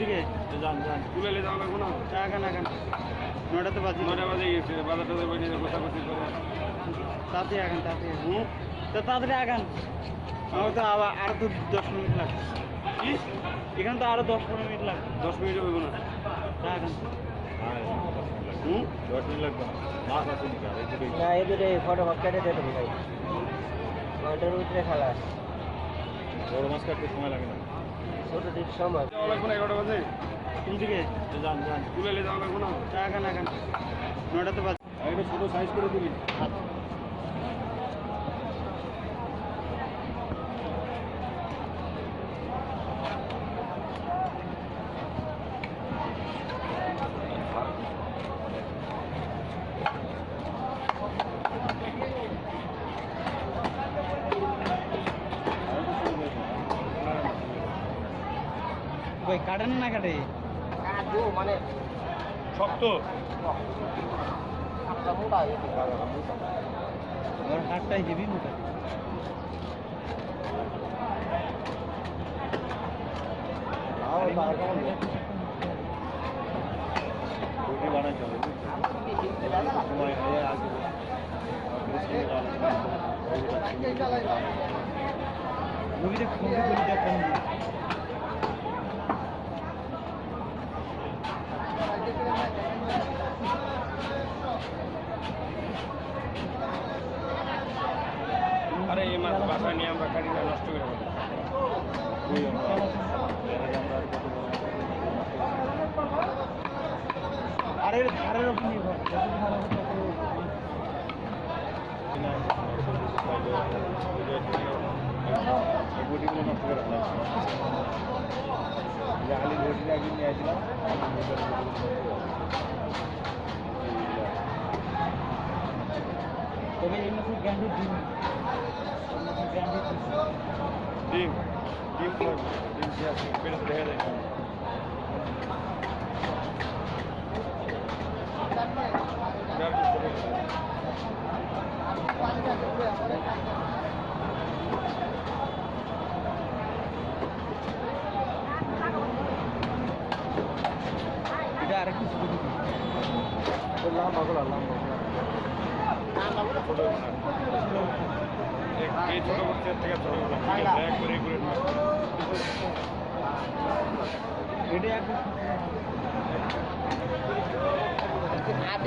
দিকে যান যান তুলে যাওয়া লাগবো না। আগান আগান 9টাতে বাজে 9টা বাজে গেছে বাজারটাতে বই নিয়ে গোছাগুছি করে তাড়াতাড়ি আগান তাড়াতাড়ি তো তাড়াতাড়ি আগান আমার তো আরো তো 10 মিনিট লাগবে কি এখানে তো আরো 10-15 মিনিট লাগবে 10 মিনিট হইব না। আগান 10 মিনিট লাগবে না। মাছ আছে না এই দুটো ফটো কেটে দিতে ভাই ওটার ভিতরে খেলা বড় মাছ কাটতে সময় লাগে না। ছোট দিক সময় যাওয়া লাগবো না 11টা বাজে কোন দিকে যান যান তুলে যাওয়া লাগবো না। আগান আগান 9টাতে বাজে একটা ছোট সাইজ করে দিবি। কই কাটে না কাটে কাজু মানে শক্ত আপনার মোটা ওর হাতটাই হেভি মোটা রুটি বানাইতে হবে সময় হয়ে আসবে। মুভিতে খুবই করি দেখেন আরে এই মাছ বাসায় নিয়ে আমরা খালি না নষ্ট করে আরে ধারের ওপর নির্ভর যত ধার হবে তত বটিগুলো নষ্ট করে আলির বটিটা একদিন নিয়ে আসছিলাম। তবে এই মাসের গ্যান্ডি ডিম গ্যান্ডি ডিম ডিম ডিম পেটে দেখা যায় এটা আরেকটু ছোট দিবি লম্বা এই ছোট বাচ্চার থেকে ছোট ব্যাগ করে করে এটা একটু হাত